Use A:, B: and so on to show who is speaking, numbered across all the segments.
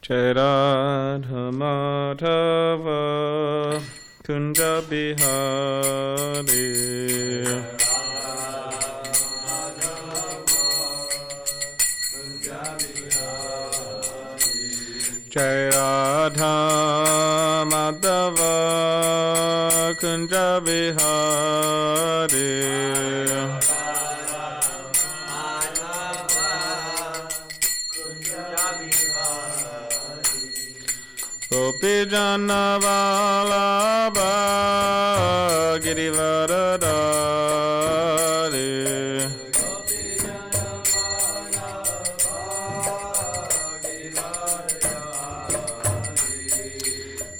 A: Jai Radha Madhava Kunja Bihari Jai Radha Madhava Kunja Bihari Gopi Jana Vallabha Girivaradari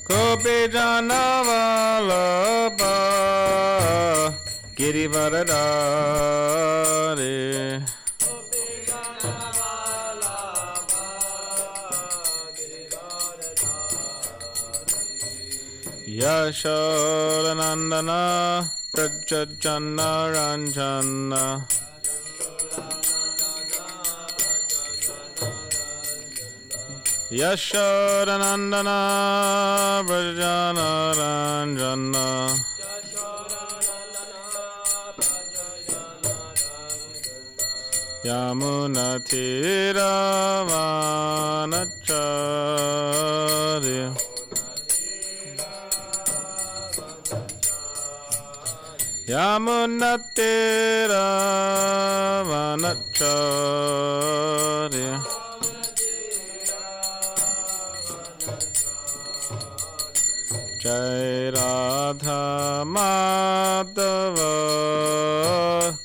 A: Gopi Jana Vallabha Girivaradari Yashodanandana Prajajana Ranjana Yashodanandana Prajajana Ranjana Yamunatiravanacharya Yamunatiravanacharya Jai Radha Madhava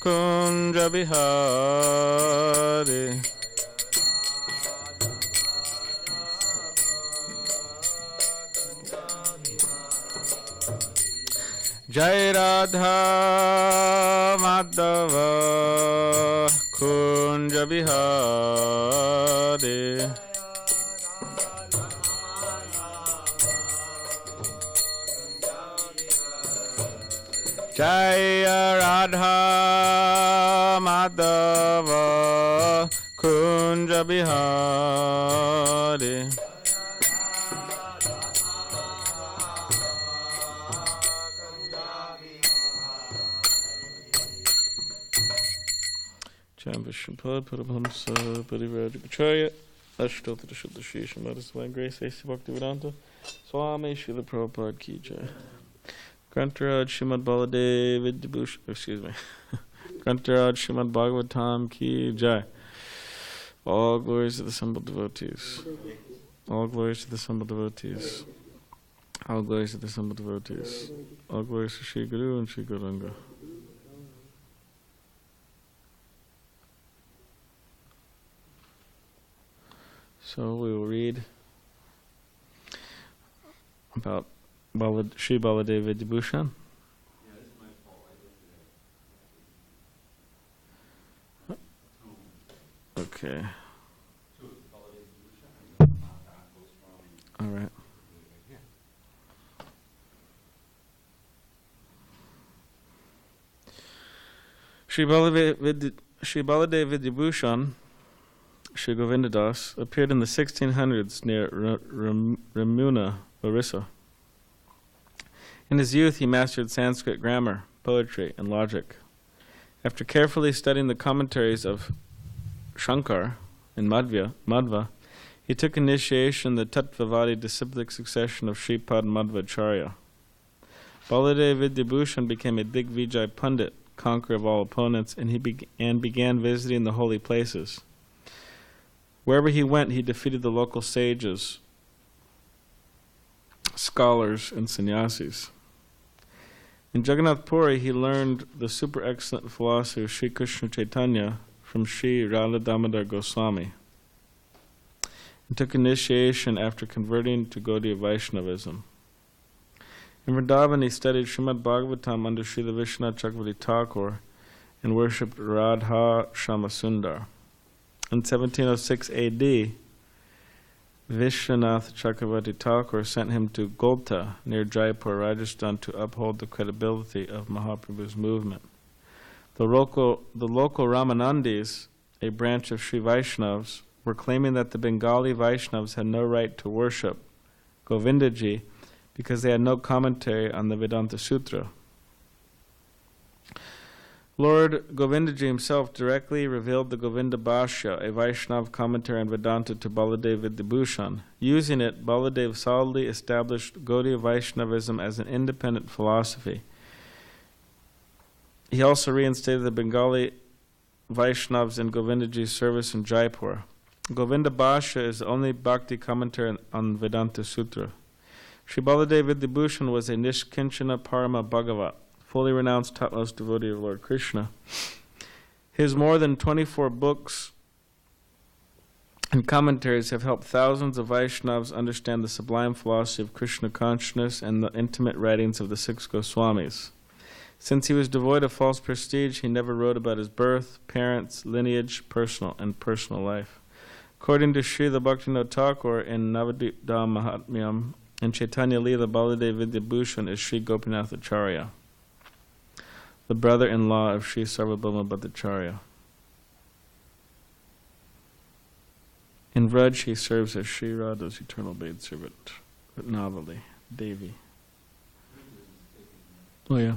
A: Kunja Bihari Jai Radha Madhava Kunja Bihari Jai Radha Madhava Kunja Bihari Vishnupada Paramahamsa Parivrajacharya Ashtotara Shuddha Shri Srimad Divine Grace A.C. Bhaktivedanta Swami Srila Prabhupada Ki Jai Grantaraj Srimad Baladev Vidyabhushan Grantaraj Srimad Bhagavatam Ki Jai. All glories to the assembled devotees. All glories to the assembled devotees. All glories to the assembled devotees. All glories to Sri Guru and Sri Gauranga. So we will read about Sri Baladev Vidyabhushan. Okay. All right. Sri Baladev Vidyabhushan Sri Govindadas appeared in the 1600s near Ramuna, Orissa. In his youth, he mastered Sanskrit grammar, poetry, and logic. After carefully studying the commentaries of Shankar and Madhva, he took initiation in the Tattvavadi disciplic succession of Shripad Madhvacharya. Baladev Vidyabhushan became a Digvijay Pandit, conqueror of all opponents, and he began visiting the holy places. Wherever he went, he defeated the local sages, scholars, and sannyasis. In Jagannath Puri, he learned the super excellent philosophy of Sri Krishna Chaitanya from Sri Radha Damodar Goswami, and took initiation after converting to Gaudiya Vaishnavism. In Vrindavan, he studied Srimad Bhagavatam under Srila Vishwanath Chakravarti Thakur and worshipped Radha Shamasundar. In 1706 AD, Vishwanath Chakravarti Thakur sent him to Golta near Jaipur, Rajasthan, to uphold the credibility of Mahaprabhu's movement. The local Ramanandis, a branch of Sri Vaishnavas, were claiming that the Bengali Vaishnavas had no right to worship Govindaji because they had no commentary on the Vedanta Sutra. Lord Govindaji himself directly revealed the Govinda Bhashya, a Vaishnava commentary on Vedanta, to Baladev Vidyabhushan. Using it, Baladev solidly established Gaudiya Vaishnavism as an independent philosophy. He also reinstated the Bengali Vaishnavas in Govindaji's service in Jaipur. Govinda Bhashya is the only bhakti commentary on Vedanta Sutra. Sri Baladev Vidyabhushan was a Nishkinchana Parama Bhagavat, fully renounced topmost devotee of Lord Krishna. His more than 24 books and commentaries have helped thousands of Vaishnavas understand the sublime philosophy of Krishna consciousness and the intimate writings of the 6 Goswamis. Since he was devoid of false prestige, he never wrote about his birth, parents, lineage, personal life. According to Srila Bhaktivinoda Thakur in Navadvip Dham Mahatmyam, and Chaitanya Leela, Baladev Vidyabhushan is Sri Gopinath Acharya, the brother-in-law of Sri Sarvabhauma Bhattacharya. In Vraj, he serves as Sri Radha's eternal maidservant, Ratnavali, Devi. Oh yeah.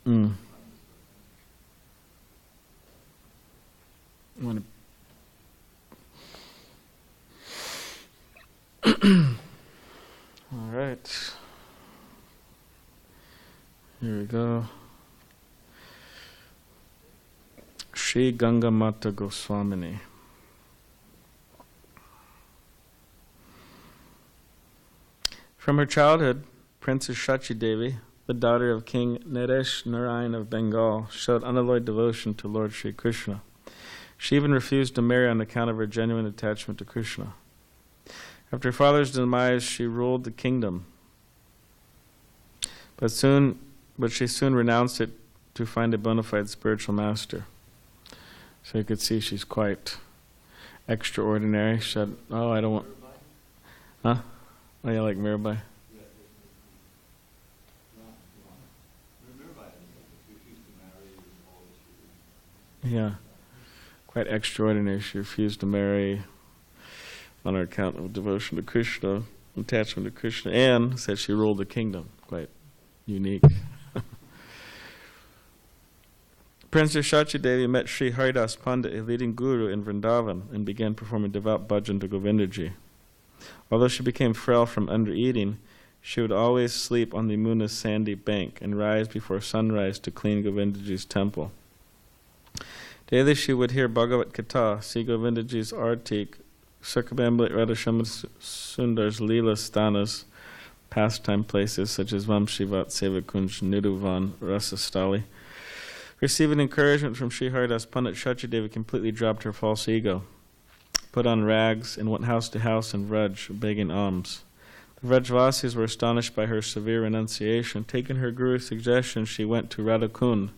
A: All right. Here we go. Shri Ganga Mata Goswamini. From her childhood, Princess Shachi Devi, the daughter of King Naresh Narayan of Bengal, showed unalloyed devotion to Lord Sri Krishna. She even refused to marry on account of her genuine attachment to Krishna. After her father's demise, she ruled the kingdom, but she soon renounced it to find a bona fide spiritual master. So you could see she's quite extraordinary. She said, "Oh, I don't want." Huh? Oh, yeah, like Mirabai. Yeah, quite extraordinary. She refused to marry on her account of devotion to Krishna, attachment to Krishna, and said she ruled the kingdom. Quite unique. Princess Shachi Devi met Sri Haridas Pandit, a leading guru in Vrindavan, and began performing devout bhajan to Govindaji. Although she became frail from undereating, she would always sleep on the Muna's sandy bank and rise before sunrise to clean Govindaji's temple. Daily she would hear Bhagavat Katha, see Govindaji's artik, circumambulate Radhashyaman Sundar's Leela Sthanas, pastime places such as Vamshivat, Sevakunj, Niruvan, Rasastali. Receiving encouragement from Sri Haridas Pandit, Shachi Devi completely dropped her false ego, put on rags, and went house to house in Vraj, begging alms. The Vrajvasis were astonished by her severe renunciation. Taking her Guru's suggestion, she went to Radhakund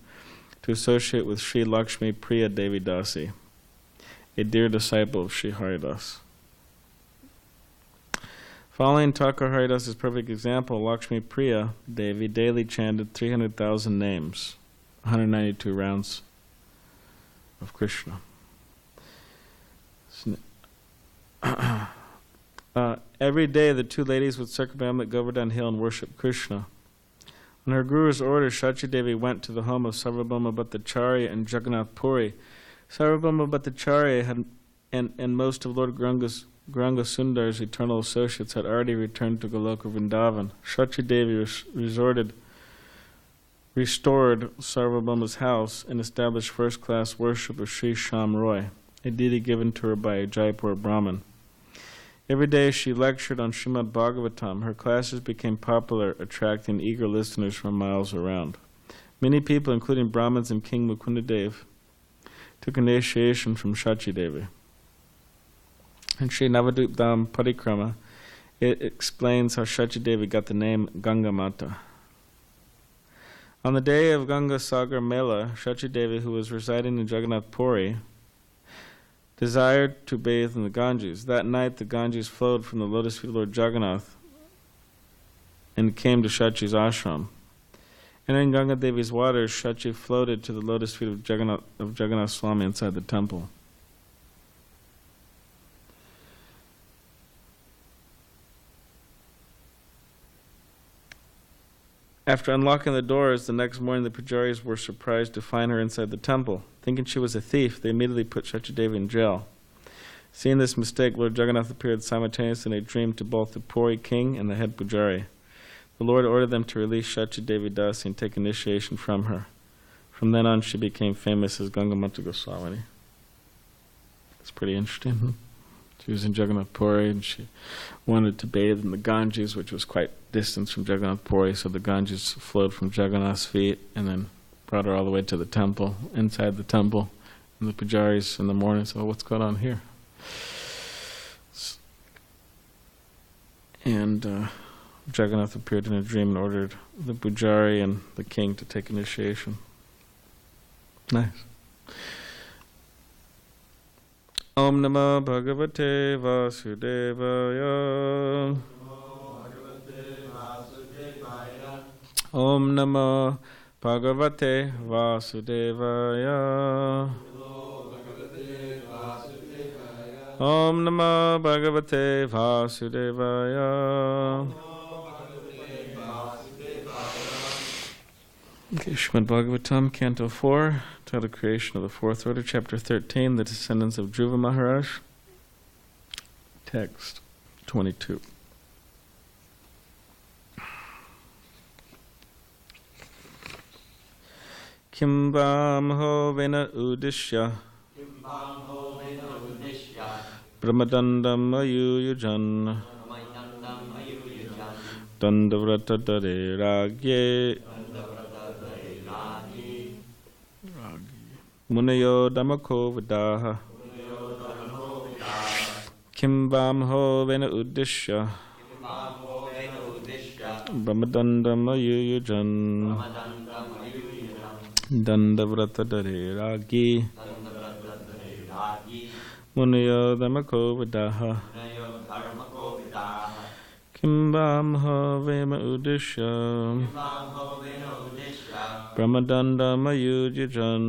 A: to associate with Sri Lakshmi Priya Devi Dasi, a dear disciple of Sri Haridas. Following Thakur Haridas's perfect example, Lakshmi Priya Devi daily chanted 300,000 names, 192 rounds of Krishna. Every day the two ladies would circumambulate Govardhan Hill and worship Krishna. On her Guru's order, Shachi Devi went to the home of Sarvabhauma Bhattacharya in Jagannath Puri. Sarvabhauma Bhattacharya and most of Lord Gauranga Sundar's eternal associates had already returned to Goloka Vrindavan. Shachi Devi restored Sarvabhauma's house and established first-class worship of Sri Sham Roy, a deity given to her by a Jaipur Brahmin. Every day she lectured on srimadbhagavatam. Her classes became popular, attracting eager listeners from miles around. Many people, including Brahmins and King Mukundadev, took initiation from Shachi Devi. In Sri Navadvip Dham Parikrama, it explains how Shachi Devi got the name Ganga Mata. On the day of Ganga Sagar Mela, Shachi Devi, who was residing in Jagannath Puri, desired to bathe in the Ganges. That night the Ganges flowed from the lotus feet of Lord Jagannath and came to Shachi's ashram. And in Ganga Devi's waters, Shachi floated to the lotus feet of Jagannath Swami inside the temple. After unlocking the doors, the next morning the pujaris were surprised to find her inside the temple. Thinking she was a thief, they immediately put Shachi Devi in jail. Seeing this mistake, Lord Jagannath appeared simultaneously in a dream to both the Puri king and the head pujari. The Lord ordered them to release Shachi Devi Dasi and take initiation from her. From then on, she became famous as Gangamata Goswami. It's pretty interesting. She was in Jagannath Puri and she wanted to bathe in the Ganges, which was quite distant from Jagannath Puri, so the Ganges flowed from Jagannath's feet and then brought her all the way to the temple, inside the temple. And the pujaris in the morning said, "Oh, what's going on here?" And Jagannath appeared in a dream and ordered the pujari and the king to take initiation. Nice. Om Namah Bhagavate Vasudevaya. Om Namah Bhagavate Vasudevaya. Om Namah Bhagavate Vasudevaya. Okay, Srimad Bhagavatam, Canto 4, titled Creation of the Fourth Order, Chapter 13, The Descendants of Dhruva Maharaj. Text 22. Kimbam vena udishya Brahmadandam ayuyujan Dandavrata dare ragye Munayo Dhammako Vidaha Kimbam ho vena uddishya Brahmadandam ayuyujan Dandavrata dare ragi Munayo Dhammako Vidaha Kimbam ho vena uddishya Brahmadandam ayuyujan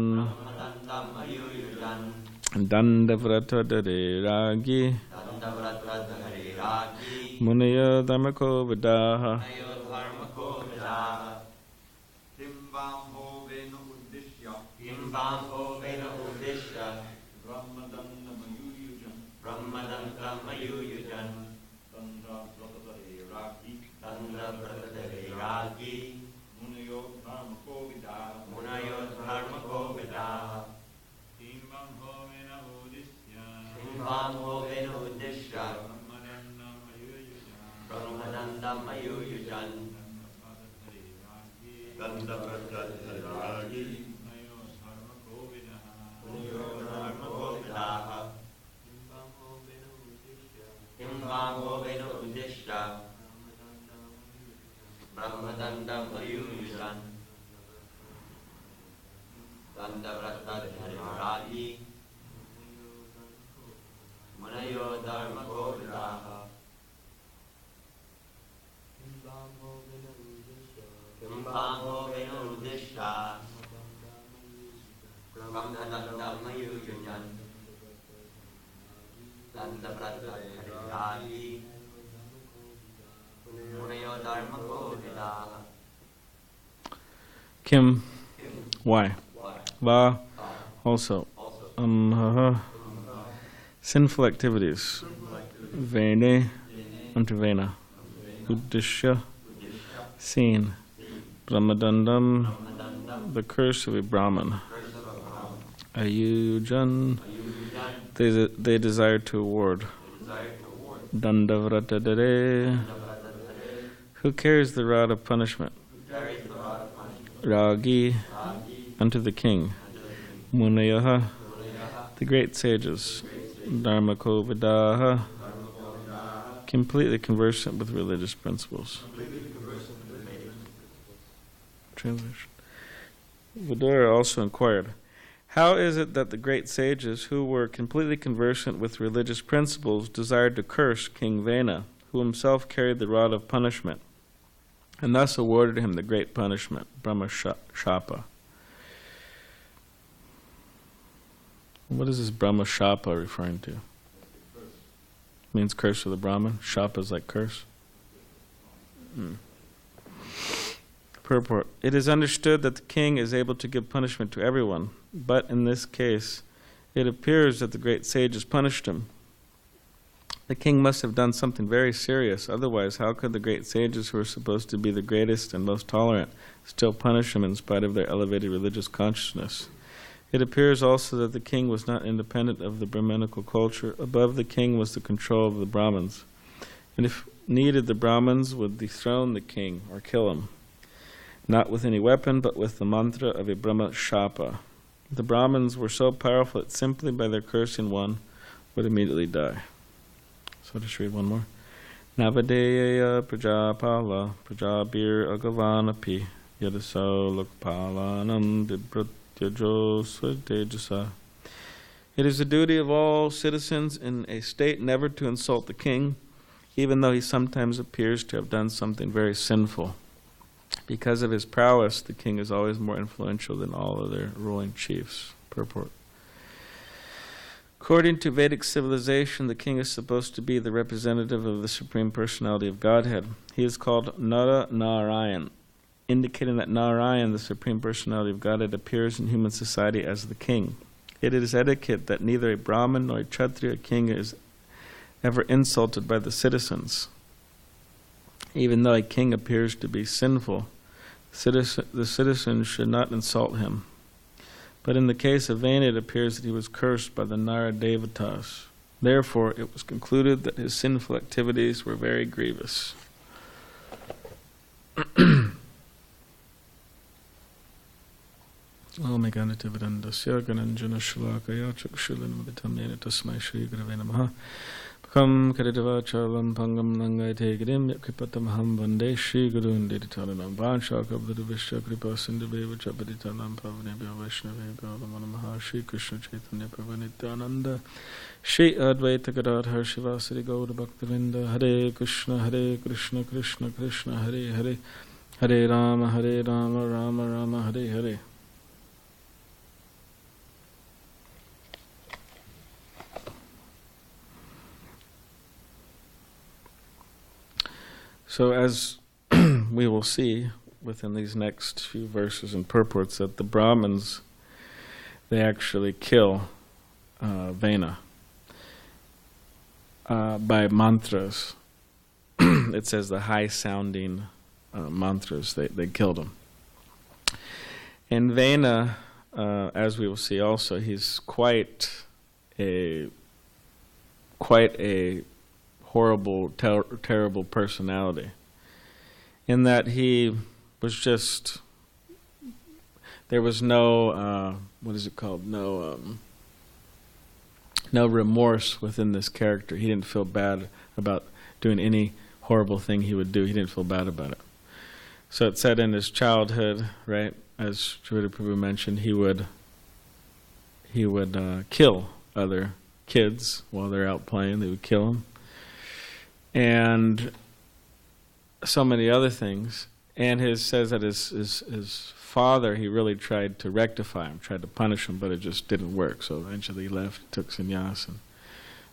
A: Dandavrata dare ragi Munaya Dhammako Vidaha Kim, why? Va, also. Sinful activities. Vene, unto Vena. Uddishya, seen. Brahmadandam, the curse of a Brahman. Ayujan, they desire to award. Dandavrata dare, who carries the rod of punishment. Ragi, unto the king. Munayaha, the great sages. Dharmako Vidaha, completely conversant with religious principles. Translation. Vidura also inquired, how is it that the great sages who were completely conversant with religious principles desired to curse King Vena, who himself carried the rod of punishment? and thus awarded him the great punishment, Brahma Shapa. What is this Brahma Shapa referring to? Means curse of the Brahman. Shapa is like curse. Purport. It is understood that the king is able to give punishment to everyone, but in this case, it appears that the great sages punished him. The king must have done something very serious, otherwise how could the great sages, who are supposed to be the greatest and most tolerant, still punish him in spite of their elevated religious consciousness? It appears also that the king was not independent of the Brahminical culture. Above the king was the control of the Brahmins. And if needed, the Brahmins would dethrone the king or kill him, not with any weapon, but with the mantra of a Brahma Shapa. The Brahmins were so powerful that simply by their cursing one would immediately die. So I'll just read one more. Navadeya prajapala prajabir agavanapi yadaso lokpalanam dibratyajo swadejasa. It is the duty of all citizens in a state never to insult the king, even though he sometimes appears to have done something very sinful. Because of his prowess, the king is always more influential than all other ruling chiefs. Purport. According to Vedic civilization, the king is supposed to be the representative of the Supreme Personality of Godhead. He is called Nara Narayan, indicating that Narayan, the Supreme Personality of Godhead, appears in human society as the king. It is etiquette that neither a Brahmin nor a Kshatriya king is ever insulted by the citizens. Even though a king appears to be sinful, the citizens should not insult him. But in the case of Vena, it appears that he was cursed by the Nara Devatas. Therefore, it was concluded that his sinful activities were very grievous. Om Ganatividandasya Gananjana Shalakaya Chakshulanmaditamnena Tasmai Shri Gurave Namaha. Kam Kaditavachalam Pangam Nangai Tegidim Yakripatamaham Vande Shri Gurun Diditalanam Vanshaka Vishya Kripa Sindhaveva Chapaditanam Pavanebhya Vaishnavebhya Vamanamaha Shri Krishna Chaitanya Pravanityananda Shri Advaita Gadadhar Shivasari Gaura Bhaktivinda Hare Krishna Krishna Krishna Hare Hare Hare Rama Rama Rama Hare Hare. So as we will see within these next few verses and purports, that the Brahmins, they actually kill Vena by mantras. It says the high-sounding mantras, they killed him. And Vena, as we will see also, he's quite a horrible, terrible personality, in that he was just, there was no, no remorse within this character. He didn't feel bad about doing any horrible thing he would do. He didn't feel bad about it. So it said in his childhood, right, as Srila Prabhu mentioned, he would kill other kids while they're out playing. They would kill them. And so many other things. And says that his father, he really tried to rectify him, tried to punish him, but it just didn't work. So eventually he left, took sannyas, and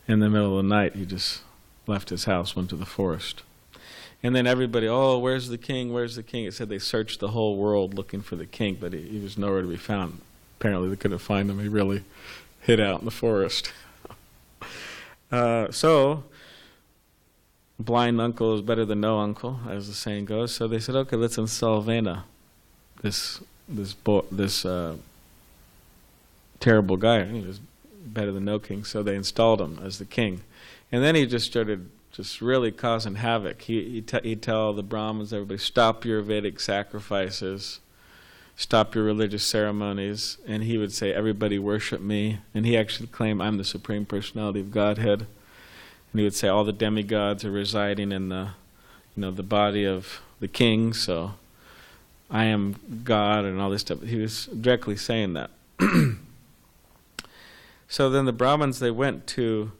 A: in the middle of the night he just left his house, went to the forest. And then everybody, oh, where's the king, where's the king? It said they searched the whole world looking for the king, but he was nowhere to be found. Apparently they couldn't find him. He really hid out in the forest. So blind uncle is better than no uncle, as the saying goes. So they said, okay, let's install Vena, this terrible guy. He was better than no king. So they installed him as the king, and then he just started really causing havoc. He'd tell the Brahmins, everybody, stop your Vedic sacrifices, stop your religious ceremonies, and he would say, everybody worship me. And he actually claimed, I'm the Supreme Personality of Godhead. And he would say all the demigods are residing in the body of the king, so I am God and all this stuff. He was directly saying that. So then the Brahmins, they went to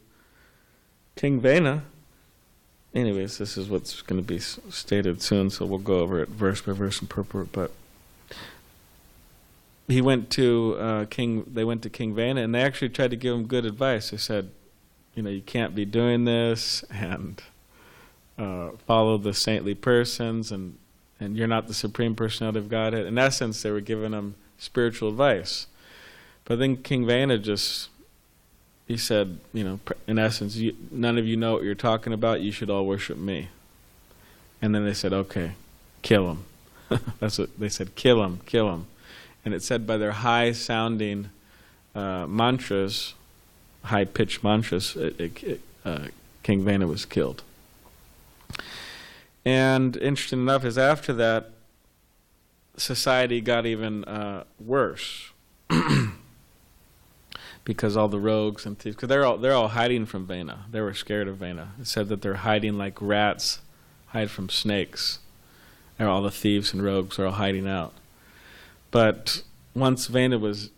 A: King Vena anyways, this is what's going to be stated soon, so we'll go over it verse by verse and purport. But he went to they went to King Vena, and they actually tried to give him good advice. They said, you can't be doing this, and follow the saintly persons, and you're not the Supreme Personality of Godhead. In essence, they were giving him spiritual advice. But then King Vena he said, in essence, none of you know what you're talking about, you should all worship me. And then they said, okay, kill him. That's what they said, kill him, kill him. And it said by their high-sounding mantras, high-pitched mantras, King Vena was killed. And interesting enough is after that, society got even worse. Because all the rogues and thieves, because they're all hiding from Vena. They were scared of Vena. It said that they're hiding like rats hide from snakes. And all the thieves and rogues are all hiding out. But once Vena was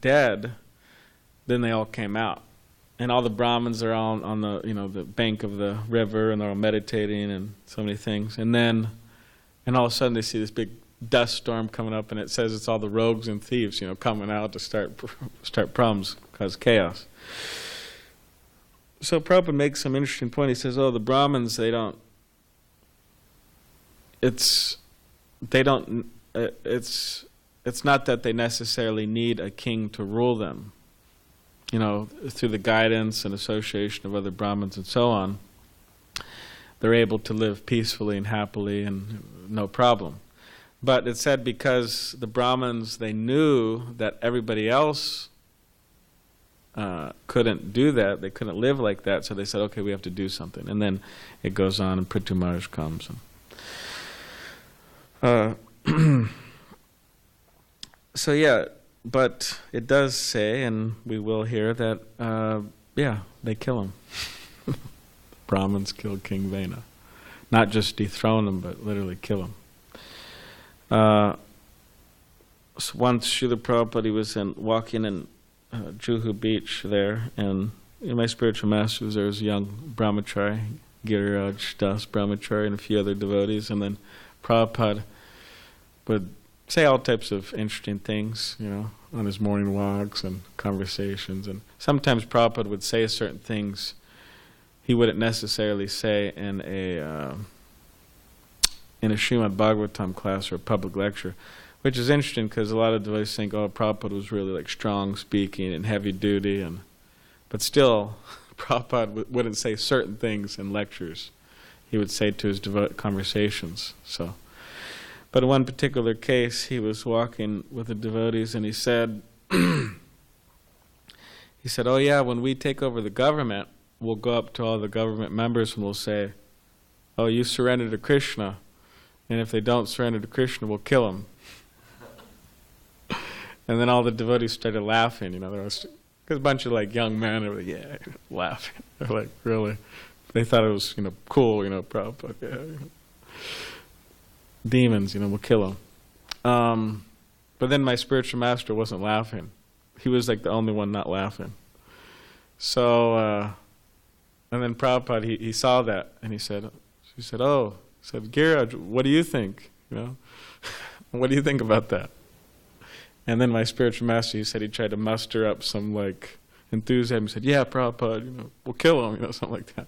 A: dead, then they all came out. And all the Brahmins are all on the the bank of the river, and they're all meditating and so many things. And all of a sudden they see this big dust storm coming up, and it says it's all the rogues and thieves, coming out to start problems, cause chaos. So Prabhupada makes some interesting point. He says, the Brahmins, it's not that they necessarily need a king to rule them. Through the guidance and association of other Brahmins and so on, they're able to live peacefully and happily and no problem. But it said because the Brahmins, they knew that everybody else couldn't do that, they couldn't live like that, so they said, okay, we have to do something. And then it goes on, and Prithu Maharaj comes. So yeah, but it does say, and we will hear, that, they kill him. Brahmins killed King Vena. Not just dethrone him, but literally kill him. So once Srila Prabhupada, he was walking in Juhu Beach there, and my spiritual master was there, was a young brahmachari, Giriraj Das brahmachari, and a few other devotees, and then Prabhupada would say all types of interesting things, on his morning walks and conversations, and sometimes Prabhupada would say certain things he wouldn't necessarily say in a srimadbhagavatam class or a public lecture, which is interesting because a lot of devotees think, Prabhupada was really like strong speaking and heavy duty, but still, Prabhupada wouldn't say certain things in lectures. He would say to his conversations. But in one particular case, he was walking with the devotees, and he said, when we take over the government, we'll go up to all the government members and we'll say, you surrender to Krishna. And if they don't surrender to Krishna, we'll kill them. And then all the devotees started laughing, there was a bunch of young men, they were laughing. They're really, they thought it was, cool, Prabhupada, demons, we'll kill them. But then my spiritual master wasn't laughing. He was the only one not laughing. So, and then Prabhupada, he saw that, and he said, Giriraj, what do you think? What do you think about that? And then my spiritual master, he said he tried to muster up some enthusiasm. He said, yeah, Prabhupada, we'll kill him, something like that.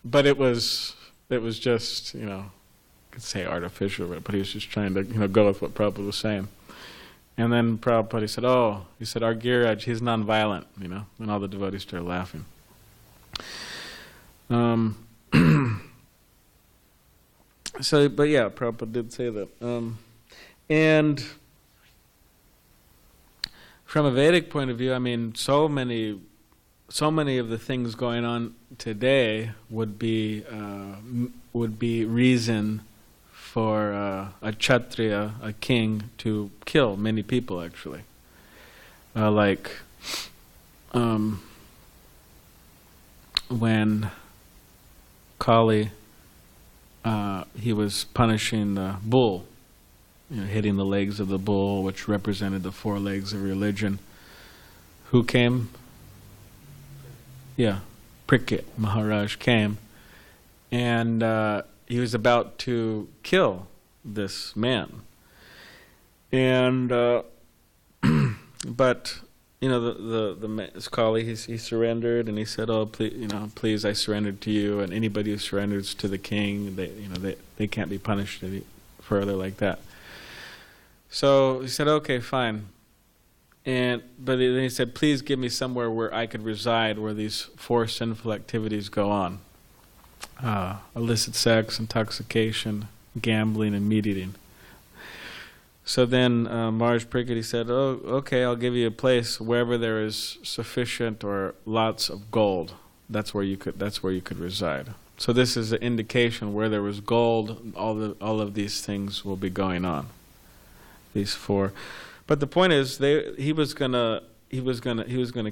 A: But it was just, you could say artificial, but he was just trying to, go with what Prabhupada was saying. And then Prabhupada, he said, our Giriraj, he's nonviolent, and all the devotees started laughing. But yeah, Prabhupada did say that. And from a Vedic point of view, so many of the things going on today would be reason for a Kshatriya, a king, to kill many people, actually. When Kali, he was punishing the bull, hitting the legs of the bull, which represented the four legs of religion. Who came? Yeah, Prikit Maharaj came, and he was about to kill this man. And but his colleague, he surrendered, and he said, "Oh, please, I surrendered to you, and anybody who surrenders to the king, they can't be punished any further like that." So he said, "Okay, fine." But then he said, "Please give me somewhere where I could reside, where these 4 sinful activities go on: illicit sex, intoxication, gambling, and meat eating." So then Maharaj Parikshit said, "Oh, okay, I'll give you a place wherever there is sufficient or lots of gold. That's where you could reside." So this is an indication where there was gold, all of these things will be going on. These 4, but the point is, he was gonna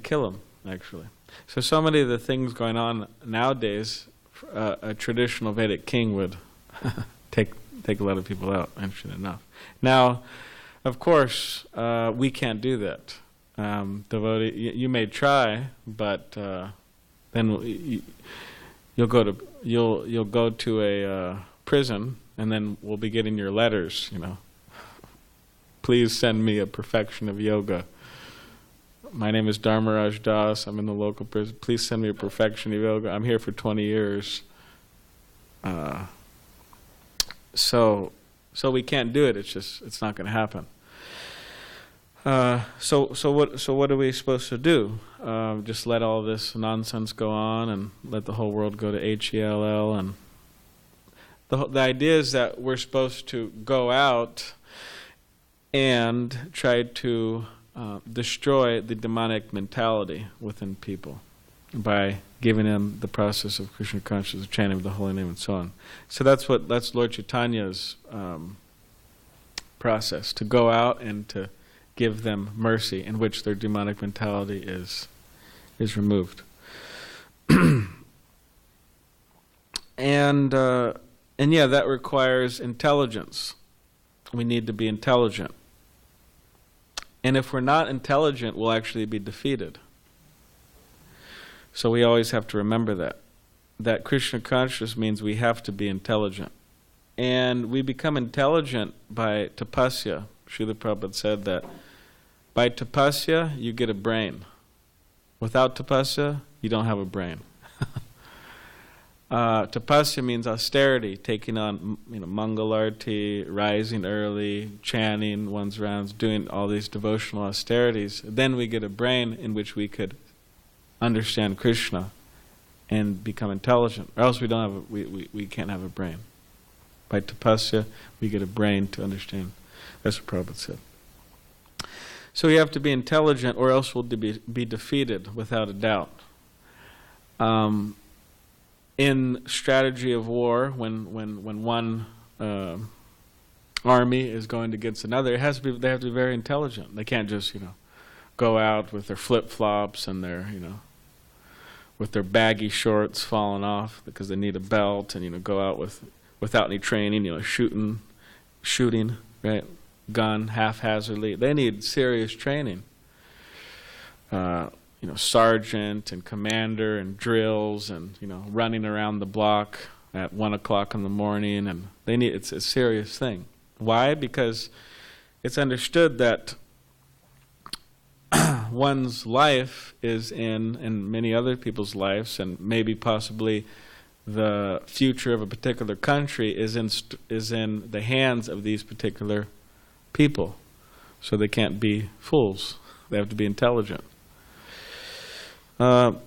A: kill him, actually. So many of the things going on nowadays, a traditional Vedic king would take a lot of people out, interesting enough. Now, of course, we can't do that. Devotee, you may try, but then you'll go to a prison, and then we'll be getting your letters. Please send me a perfection of yoga. My name is Dharmaraj Das. I'm in the local prison. Please send me a perfection of yoga. I'm here for 20 years. So we can't do it. It's not going to happen. So what are we supposed to do? Just let all this nonsense go on and let the whole world go to HELL? And the idea is that we're supposed to go out and try to destroy the demonic mentality within people by giving them the process of Krishna consciousness, chanting of the holy name, and so on. So that's Lord Chaitanya's process, to go out and to give them mercy, in which their demonic mentality is removed. And yeah, that requires intelligence. We need to be intelligent. And if we're not intelligent, we'll actually be defeated. So we always have to remember that Krishna consciousness means we have to be intelligent. And we become intelligent by tapasya. Srila Prabhupada said that by tapasya, you get a brain. Without tapasya, you don't have a brain. Tapasya means austerity, taking on mangalarti, rising early, chanting one's rounds, doing all these devotional austerities. Then we get a brain in which we could understand Krishna and become intelligent. Or else we can't have a brain. By tapasya, we get a brain to understand. That's what Prabhupada said. So we have to be intelligent, or else we'll be defeated without a doubt. In strategy of war, when one army is going against another, they have to be very intelligent. They can't just go out with their flip-flops and their with their baggy shorts falling off because they need a belt, and go out without any training, shooting, right, gun haphazardly. They need serious training. Sergeant and commander and drills and running around the block at 1 o'clock in the morning, and it's a serious thing. Why? Because it's understood that one's life is in many other people's lives, and maybe possibly the future of a particular country is in the hands of these particular people. So they can't be fools. They have to be intelligent. So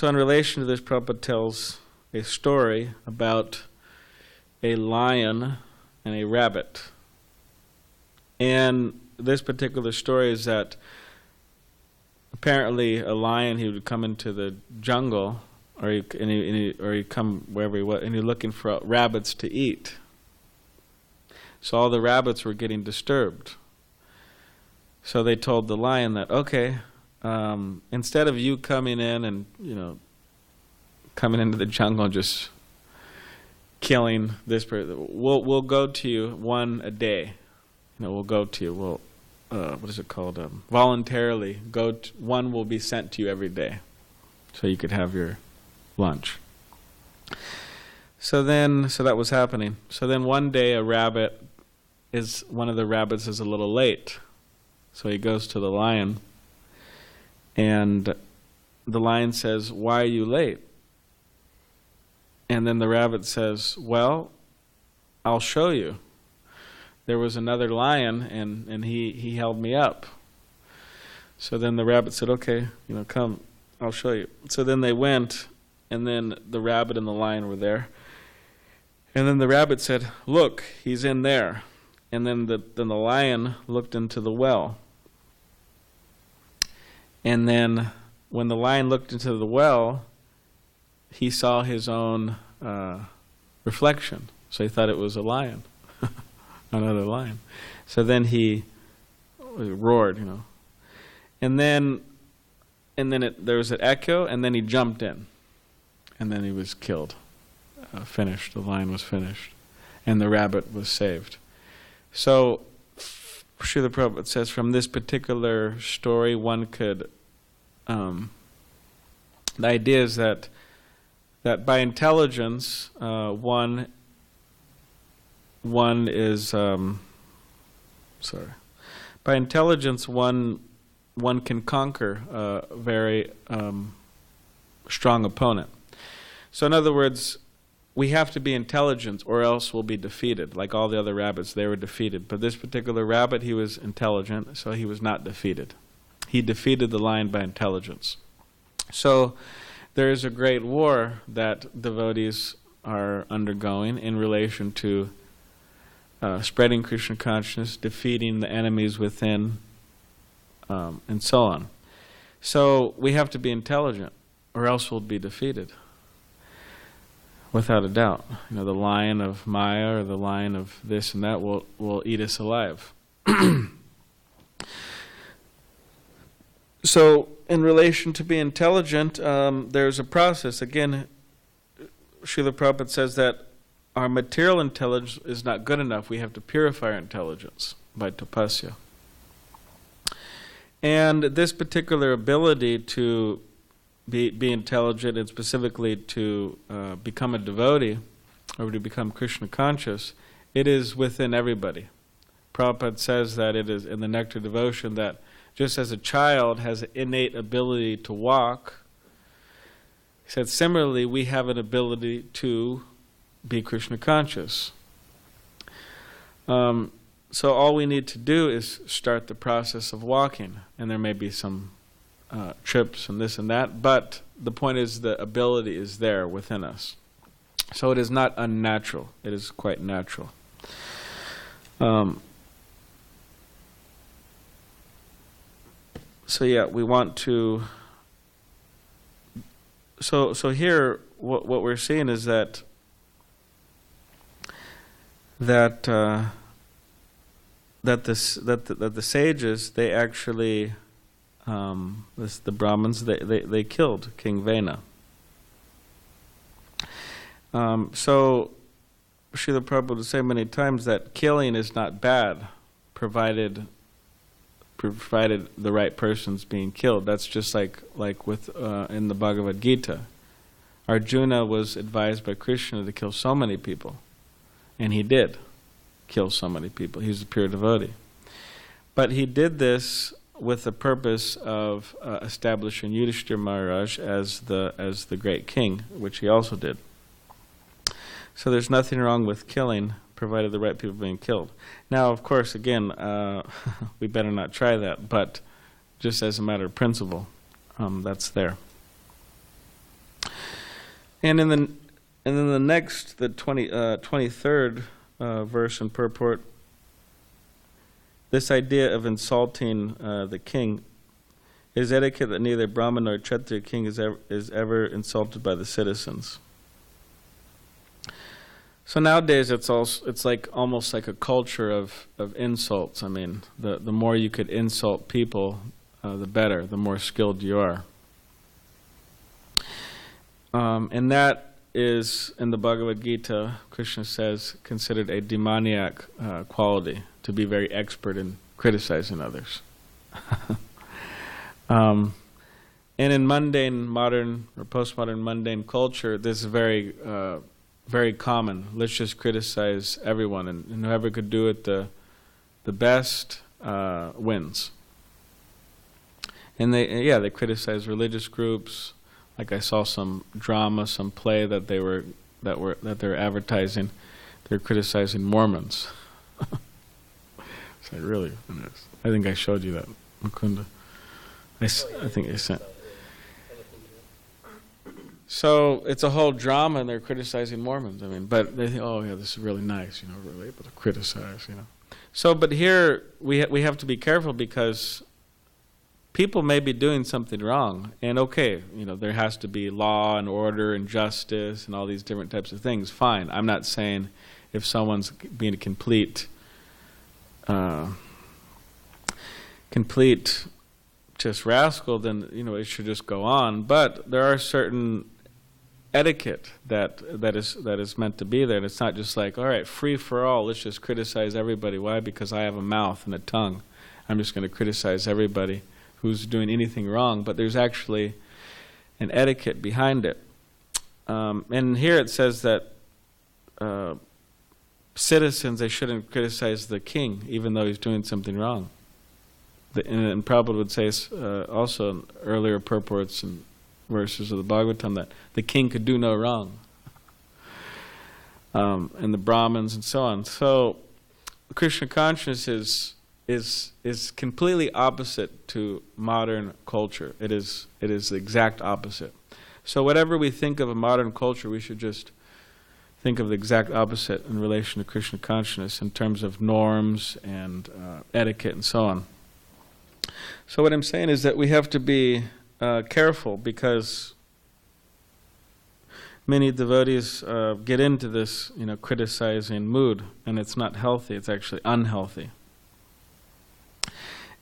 A: in relation to this, Prabhupada tells a story about a lion and a rabbit. And this particular story is that apparently a lion, he would come into the jungle, or he'd come wherever he was, and he's looking for rabbits to eat. So all the rabbits were getting disturbed. So they told the lion that, okay, instead of you coming in and coming into the jungle and just killing this person, we'll go to you one a day. We'll go to you. what is it called? Voluntarily one will be sent to you every day, so you could have your lunch. So that was happening. So then one day one of the rabbits is a little late. So he goes to the lion, and the lion says, "Why are you late?" And then the rabbit says, "Well, I'll show you. There was another lion, and he held me up." So then the rabbit said, "Okay, come, I'll show you." So then they went, and then the rabbit and the lion were there. And then the rabbit said, "Look, he's in there." And then the lion looked into the well. And then when the lion looked into the well, he saw his own reflection. So he thought it was a lion, another lion. So then he roared, And then there was an echo, and then he jumped in. And then he was killed, finished. The lion was finished. And the rabbit was saved. So, Srila Prabhupada says from this particular story, one could, the idea is that by intelligence, one is, by intelligence, one can conquer a very strong opponent. So in other words, we have to be intelligent or else we'll be defeated. Like all the other rabbits, they were defeated. But this particular rabbit, he was intelligent, so he was not defeated. He defeated the lion by intelligence. So there is a great war that devotees are undergoing in relation to spreading Krishna consciousness, defeating the enemies within, and so on. So we have to be intelligent or else we'll be defeated. Without a doubt. The lion of Maya or the lion of this and that will eat us alive. So, in relation to being intelligent, there's a process. Again, Srila Prabhupada says that our material intelligence is not good enough. We have to purify our intelligence by tapasya. And this particular ability to be intelligent, and specifically to become a devotee, or to become Krishna conscious, it is within everybody. Prabhupada says that it is in the Nectar Devotion that just as a child has an innate ability to walk, he said similarly we have an ability to be Krishna conscious. So all we need to do is start the process of walking, and there may be some trips and this and that, but the point is the ability is there within us. So it is not unnatural, it is quite natural. So yeah, we want to, so here what we're seeing is that the sages, they actually the Brahmins, they killed King Vena. So Srila Prabhupada would say many times that killing is not bad, provided the right person's being killed. That's just like with in the Bhagavad Gita. Arjuna was advised by Krishna to kill so many people, and he did kill so many people. He was a pure devotee. But he did this with the purpose of establishing Yudhishthira Maharaj as the great king, which he also did. So there's nothing wrong with killing, provided the right people are being killed. Now, of course, again, we better not try that, but just as a matter of principle, that's there. And then the next, the 23rd verse and purport, this idea of insulting the king is etiquette that neither Brahmin nor Kshatriya king is ever insulted by the citizens. So nowadays it's like almost like a culture of insults. I mean, the more you could insult people, the better, the more skilled you are. And that is, in the Bhagavad Gita, Krishna says, considered a demoniac quality, to be very expert criticizing others. And in mundane, modern or postmodern mundane culture, this is very, very common. Let's just criticize everyone, and whoever could do it the best wins. And they criticize religious groups. Like I saw some drama, some play that they're advertising. They're criticizing Mormons. It's like, really? I think I showed you that, Mukunda. I think I sent. So it's a whole drama, and they're criticizing Mormons. I mean, but they think, oh yeah, this is really nice, we're able to criticize, So, but here we have to be careful, because people may be doing something wrong, and okay, there has to be law and order and justice and all these different types of things. Fine. I'm not saying if someone's being a complete just rascal, then it should just go on. But there are certain etiquette that is meant to be there, and it's not just like, all right, free for all, let's just criticize everybody. Why? Because I have a mouth and a tongue. I'm just going to criticize everybody who's doing anything wrong. But there's actually an etiquette behind it. And here it says that citizens, they shouldn't criticize the king, even though he's doing something wrong. And Prabhupada would say also in earlier purports and verses of the Bhagavatam that the king could do no wrong, and the Brahmins and so on. So Krishna consciousness is completely opposite to modern culture. It is the exact opposite. So whatever we think of a modern culture, we should just think of the exact opposite in relation to Krishna consciousness in terms of norms and etiquette and so on. So what I'm saying is that we have to be careful, because many devotees get into this, criticizing mood, and it's not healthy. It's actually unhealthy.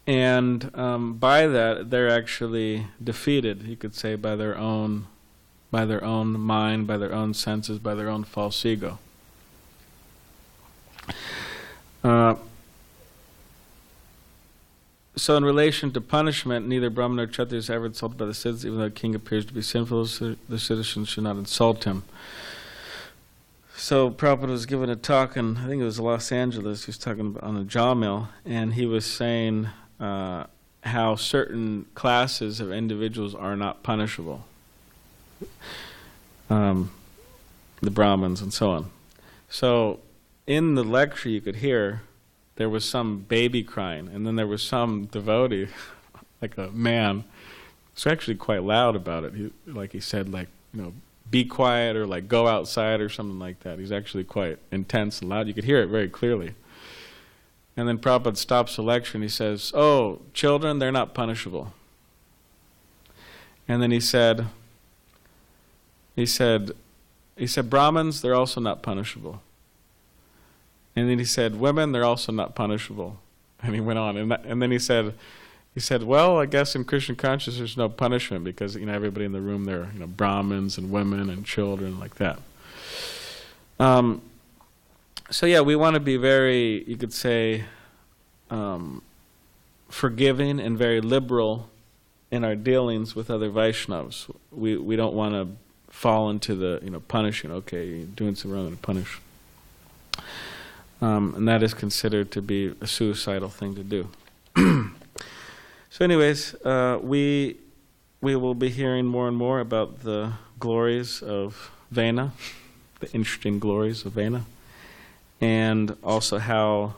A: And by that, they're actually defeated. You could say by their own mind, by their own senses, by their own false ego. So in relation to punishment, neither Brahman nor Kshatriya is ever insulted by the citizens, even though the king appears to be sinful, so the citizens should not insult him. So Prabhupada was giving a talk, and I think it was Los Angeles. He was talking about on a jaw mill, and he was saying how certain classes of individuals are not punishable. The Brahmins and so on. So in the lecture you could hear there was some baby crying, and then there was some devotee, like a man, was actually quite loud about it. He said, be quiet, or go outside, or something like that. He's actually quite intense and loud. You could hear it very clearly. And then Prabhupada stops the lecture and he says, oh, children, they're not punishable. And then he said, Brahmins, they're also not punishable. And then he said, women, they're also not punishable. And he went on. And then he said, well, I guess in Krishna consciousness there's no punishment, because everybody in the room there, Brahmins and women and children, like that. So yeah, we want to be very, you could say, forgiving and very liberal in our dealings with other Vaishnavas. We don't want to fall into the punishing. Okay, you're doing something wrong, and punish. And that is considered to be a suicidal thing to do. So anyways, we will be hearing more and more about the glories of Vena, the interesting glories of Vena, and also how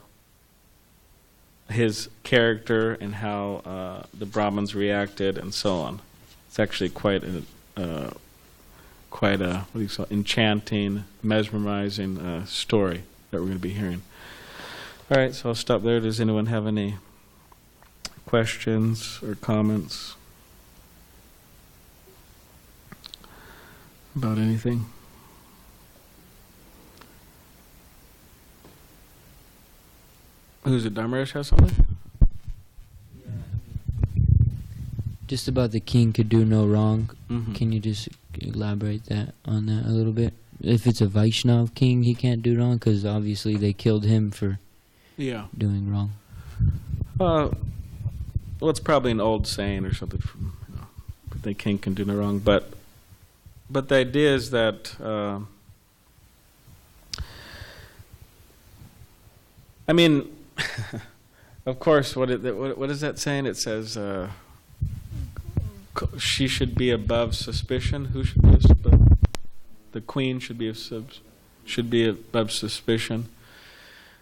A: his character and how the Brahmins reacted and so on. It's actually quite a enchanting, mesmerizing story that we're going to be hearing. All right, so I'll stop there. Does anyone have any questions or comments about anything? Who's it? Dharmaresh has something?
B: Just about the king could do no wrong.
A: Mm-hmm.
B: Can you just elaborate on that a little bit? If it's a Vaishnav king, he can't do wrong, because obviously they killed him for doing wrong.
A: Well, it's probably an old saying or something from, the king can do no wrong, but the idea is that I mean, of course, what is that saying? It says she should be above suspicion. Who should be above? The queen should be above suspicion.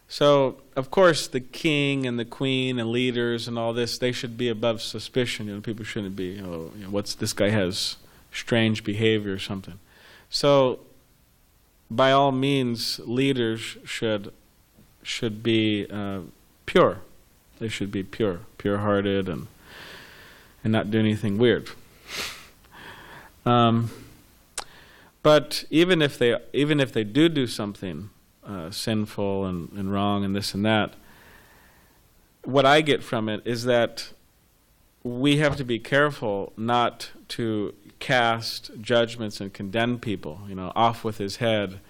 A: So, of course, the king and the queen and leaders and all this, they should be above suspicion. People shouldn't be, what's this guy has strange behavior or something. So, by all means, leaders should be pure. They should be pure-hearted, and not do anything weird. But even if they do something sinful and wrong and this and that, what I get from it is that we have to be careful not to cast judgments and condemn people. Off with his head,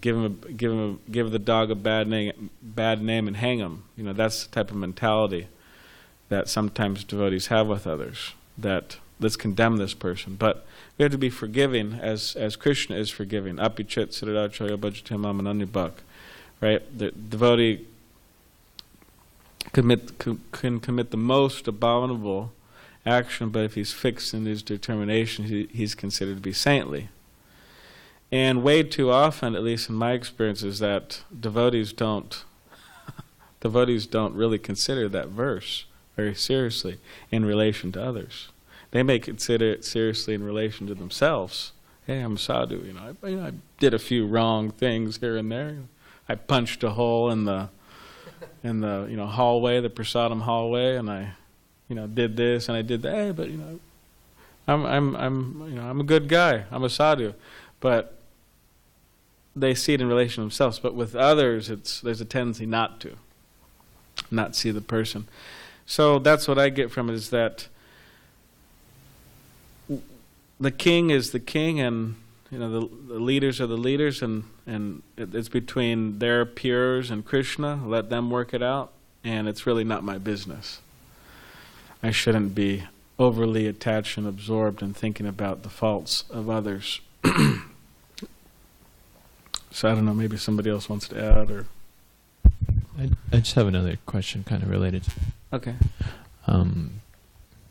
A: give the dog a bad name and hang him. That's the type of mentality that sometimes devotees have with others. That let's condemn this person, but we have to be forgiving, as Krishna is forgiving. Apichit siddhacharya bhajatam amananyabhak. Right? The devotee can commit the most abominable action, but if he's fixed in his determination, he's considered to be saintly. And way too often, at least in my experience, is that devotees don't really consider that verse very seriously in relation to others. They may consider it seriously in relation to themselves. Hey, I'm a sadhu. I did a few wrong things here and there. I punched a hole in the hallway, the prasadam hallway, and I did this and I did that. Hey, but I'm a good guy. I'm a sadhu, but they see it in relation to themselves. But with others, there's a tendency not see the person. So that's what I get from it, is that the king is the king, and the leaders are the leaders, and it's between their peers and Krishna. Let them work it out, and it's really not my business. I shouldn't be overly attached and absorbed in thinking about the faults of others. So I don't know, maybe somebody else wants to add, or...
C: I just have another question kind of related.
A: Okay.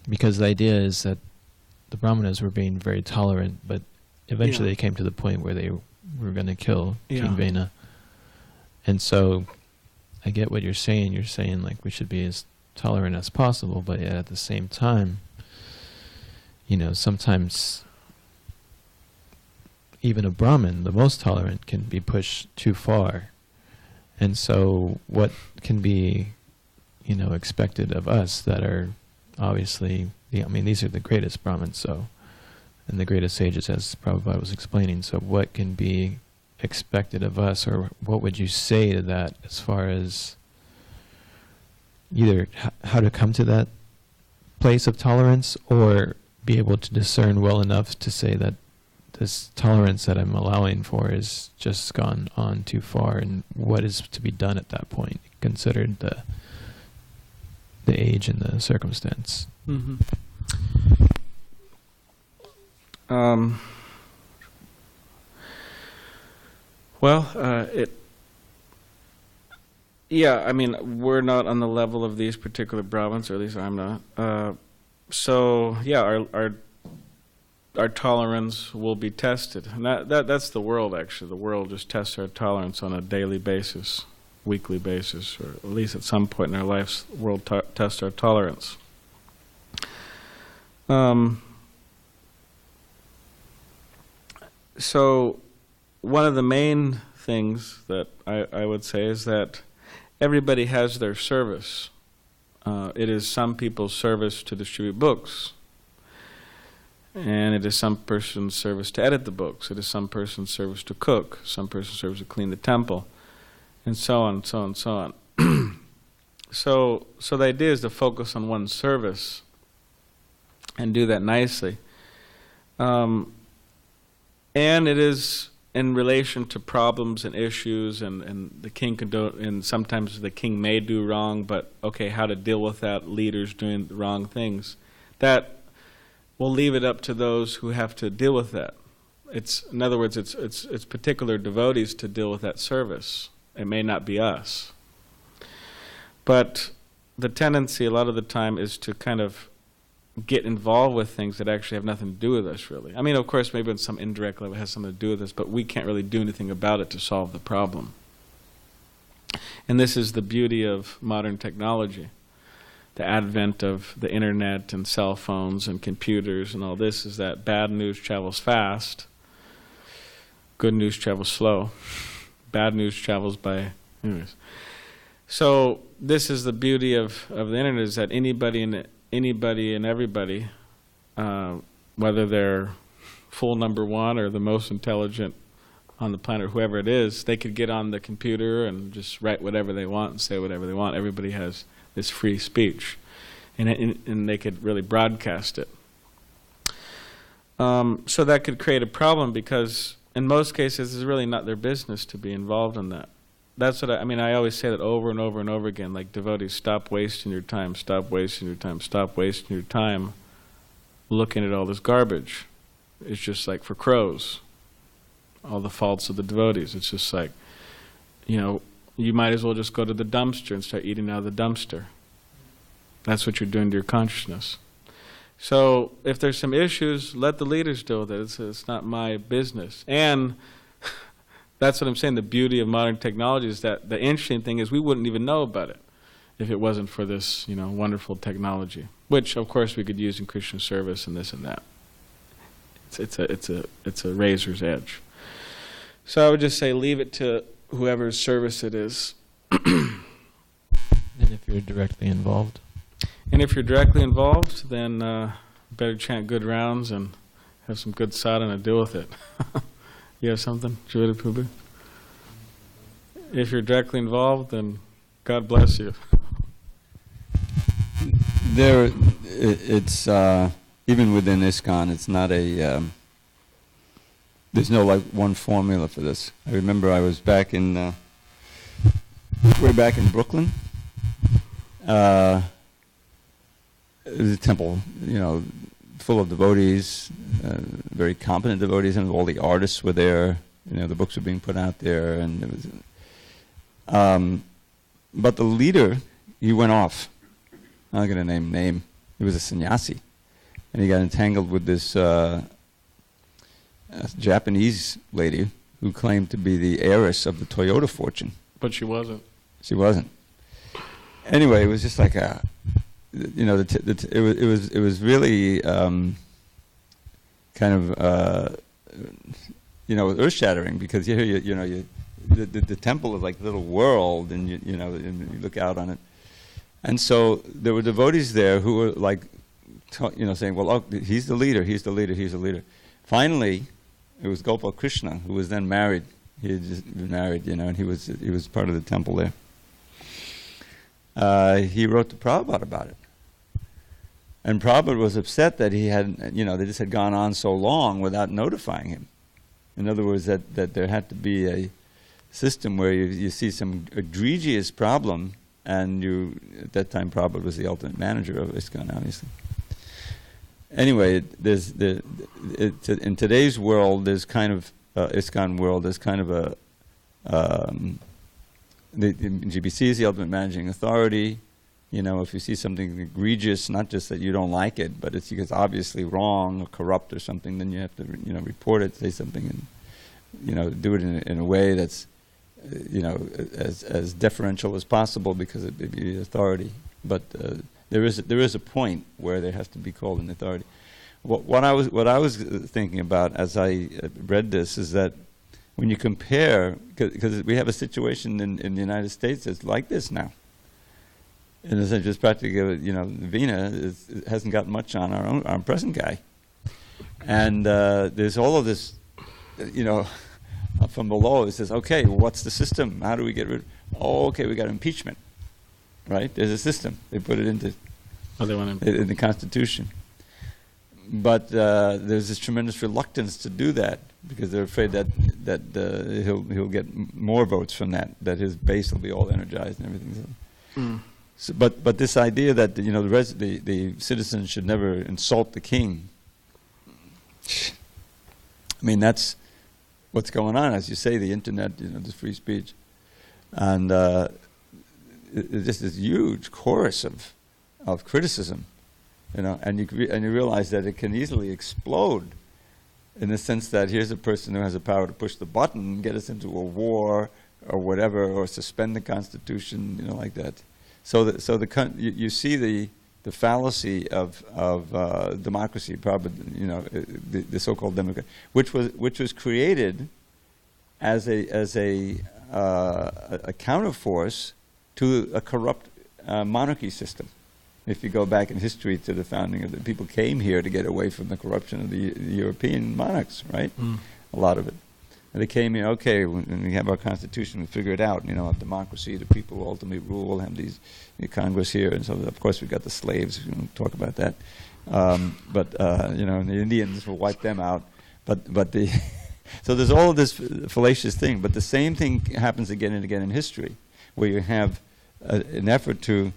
C: Because the idea is that the Brahmanas were being very tolerant, but eventually they came to the point where they were going to kill King Vena. And so I get what you're saying. You're saying like we should be as tolerant as possible, but yet at the same time, sometimes even a Brahmin, the most tolerant, can be pushed too far. And so what can be, expected of us that are obviously, these are the greatest Brahmins, and the greatest sages, as Prabhupada was explaining. So what can be expected of us, or what would you say to that as far as either how to come to that place of tolerance, or be able to discern well enough to say that this tolerance that I'm allowing for is just gone on too far, and what is to be done at that point, considered the age and the circumstance.
A: Mm-hmm. We're not on the level of these particular Brahmins, or at least I'm not. Our tolerance will be tested. And that's the world, actually. The world just tests our tolerance on a daily basis, weekly basis, or at least at some point in our lives, the world tests our tolerance. So one of the main things that I would say is that everybody has their service. It is some people's service to distribute books. And it is some person's service to edit the books. It is some person's service to cook, some person's service to clean the temple, and so on, so on, so on. So the idea is to focus on one's service and do that nicely. And it is in relation to problems and issues, and the king can do, and sometimes the king may do wrong, but okay, how to deal with that, leaders doing the wrong things, that we'll leave it up to those who have to deal with that. It's, in other words, it's particular devotees to deal with that service. It may not be us. But the tendency a lot of the time is to kind of get involved with things that actually have nothing to do with us, really. I mean, of course, maybe on some indirect level it has something to do with us, but we can't really do anything about it to solve the problem. And this is the beauty of modern technology. The advent of the internet and cell phones and computers and all this is that bad news travels fast, good news travels slow, bad news travels by... Anyways. So this is the beauty of the internet, is that anybody and everybody, whether they're full number one or the most intelligent on the planet, whoever it is, they could get on the computer and just write whatever they want and say whatever they want. Everybody has this free speech, and they could really broadcast it. So that could create a problem, because in most cases it's really not their business to be involved in that. That's what I mean. I always say that over and over and over again, like, devotees, stop wasting your time, stop wasting your time, stop wasting your time looking at all this garbage. It's just like for crows, all the faults of the devotees. It's just like, you know, you might as well just go to the dumpster and start eating out of the dumpster. That's what you're doing to your consciousness. So if there's some issues, let the leaders deal with it. It's not my business. And that's what I'm saying. The beauty of modern technology is that the interesting thing is we wouldn't even know about it if it wasn't for this, you know, wonderful technology, which of course we could use in Krishna service and this and that. It's a razor's edge. So I would just say leave it to whoever's service it is.
C: And if you're directly involved?
A: And if you're directly involved, then better chant good rounds and have some good sadhana to deal with it. You have something, Jivita Prabhu? If you're directly involved, then God bless you.
D: It's even within ISKCON, it's not a. There's no like one formula for this. I remember I was back in way back in Brooklyn. It was a temple, you know, full of devotees, very competent devotees, and all the artists were there. You know, the books were being put out there, and it was. But the leader, he went off. I'm not going to name. He was a sannyasi, and he got entangled with this Japanese lady who claimed to be the heiress of the Toyota fortune.
A: But she wasn't.
D: She wasn't. Anyway, it was just like a. You know, it was really kind of you know, earth-shattering, because you know the temple is like a little world, and you know, and you look out on it, and so there were devotees there who were like, you know, saying, well, oh, he's the leader, he's the leader, he's the leader. Finally, it was Gopal Krishna, who was then married. He had just been married, you know, and he was part of the temple there. He wrote to Prabhupada about it. And Prabhupada was upset that he had, you know, they just had gone on so long without notifying him. In other words, that there had to be a system where you see some egregious problem, and at that time Prabhupada was the ultimate manager of ISKCON, obviously. Anyway, in today's world, there's kind of, ISKCON world, there's kind of a, the GBC is the ultimate managing authority. You know, if you see something egregious, not just that you don't like it, but it's because obviously wrong or corrupt or something, then you have to, you know, report it, say something, and, you know, do it in a way that's, you know, as deferential as possible, because it be authority. But there is a point where there has to be called an authority. What I was thinking about as I read this is that when you compare, because we have a situation in the United States that's like this now. In a sense, just practically, you know, Veena hasn't got much on our present guy. And there's all of this, you know, from below. It says, okay, well, what's the system? How do we get rid? Oh, okay, we got impeachment, right? There's a system. They put it into in the Constitution. But there's this tremendous reluctance to do that, because they're afraid that he'll get more votes from that his base will be all energized and everything.
A: Mm.
D: So, but this idea that the citizens should never insult the king. I mean, that's what's going on, as you say, the internet, the free speech, and it's just this huge chorus of criticism, and you realize that it can easily explode, in the sense that here's a person who has the power to push the button and get us into a war or whatever, or suspend the Constitution, like that. So you see the fallacy of democracy, the so-called democracy, which was created as a counterforce to a corrupt monarchy system. If you go back in history to the founding of the people came here to get away from the corruption of the European monarchs, right? Mm. A lot of it. And they came here, okay, when we have our constitution, we figure it out, a democracy, the people will ultimately rule, we'll have these Congress here, and so of course we got the slaves, we don't talk about that. But the Indians will wipe them out. So there's all of this fallacious thing, but the same thing happens again and again in history, where you have an effort to,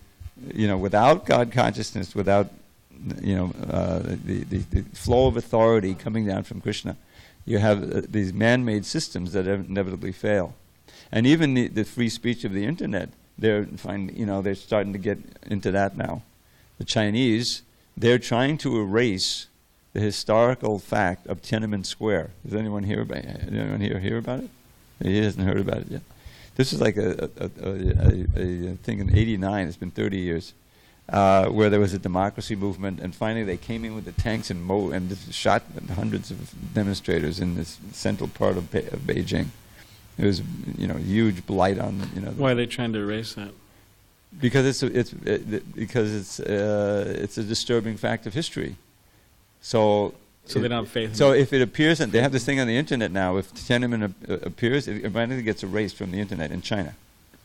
D: without God consciousness, without, the flow of authority coming down from Krishna, you have these man-made systems that inevitably fail. And even the free speech of the internet, they're starting to get into that now. The Chinese, they're trying to erase the historical fact of Tiananmen Square. Does anyone hear about it? Anyone here hear about it? He hasn't heard about it yet. This is like a thing in '89. It's been 30 years, where there was a democracy movement, and finally they came in with the tanks and just shot hundreds of demonstrators in this central part of Beijing. It was, huge blight on.
A: Why are they trying to erase that?
D: Because it's a disturbing fact of history. So they don't have faith. So if it appears, and they have this thing on the internet now, if Tiananmen appears, it automatically gets erased from the internet in China.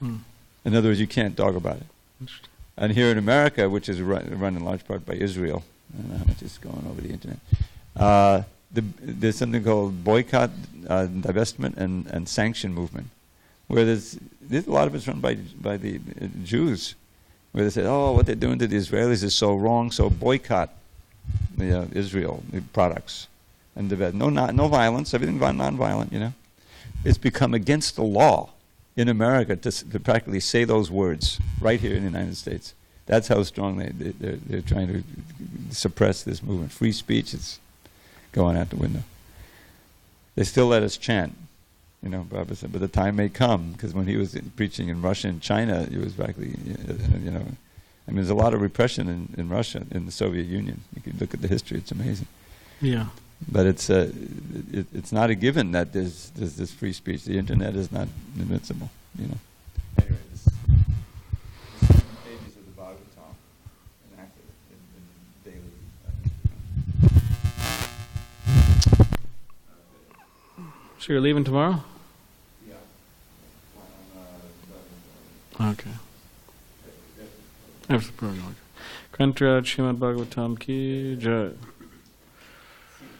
D: Mm. In other words, you can't talk about it. And here in America, which is run in large part by Israel, I don't know how much is going over the internet, there's something called boycott, divestment, and sanction movement, where there's a lot of it's run by the Jews, where they say, oh, what they're doing to the Israelis is so wrong, so boycott the Israel products, and no violence, everything non-violent. It's become against the law in America to practically say those words right here in the United States. That's how strong they're trying to suppress this movement. Free speech is going out the window. They still let us chant, Prabhupada said, but the time may come, because when he was preaching in Russia and China, it was practically, there's a lot of repression in Russia, in the Soviet Union. You can look at the history; it's amazing. Yeah. But it's not a given that there's this free speech. The internet is not invincible. Anyway, this is pages of the Bhagavatam enacted in daily.
A: So you're leaving tomorrow? Yeah. Okay. After the program. Kantra Srimad Bhagavatam ki jai.